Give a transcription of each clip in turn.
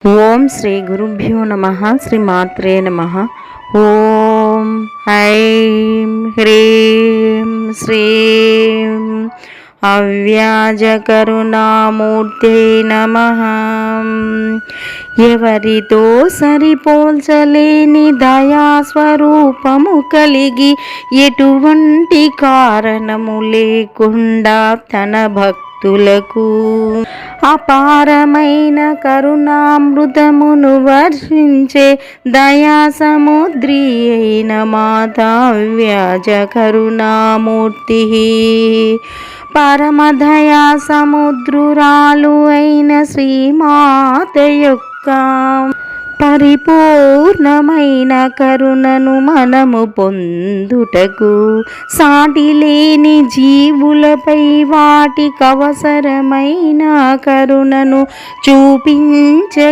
ఓం శ్రీ గురుభ్యో నమ శ్రీమాత్రే నమ. ఓం ఐం హ్రీం శ్రీం అవ్యాజకరుణామూర్తే నమ. ఎవరితో సరిపోల్చలేని దయాస్వరూపము కలిగి ఎటువంటి కారణము లేకుండా తన భక్తులకు అపారమైన కరుణామృతమును వర్షించే దయా సముద్రి అయిన మాతా వ్యాజ కరుణామూర్తి, పరమదయా సముద్రురాలు అయిన శ్రీమాత యొక్క పరిపూర్ణమైన కరుణను మనము పొందుటకు సాటిలేని జీవులపై వాటికి అవసరమైన కరుణను చూపించగలిగితే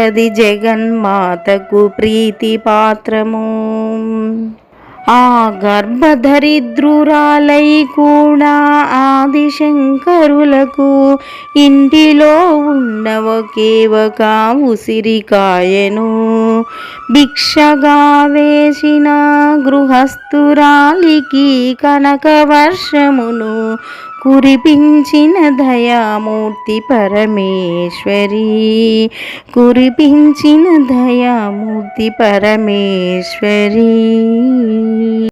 అది జగన్మాతకు ప్రీతిపాత్రము. ఆ గర్భధరిద్రురాలై కూడా ఆదిశంకరులకు ఇంటిలో ఉన్న ఒకే ఒక ఉసిరికాయను భిక్షగా వేసిన గృహస్థురాలికి కనకవర్షమును కురిపించిన దయామూర్తి పరమేశ్వరి, కురిపించిన దయామూర్తి పరమేశ్వరి.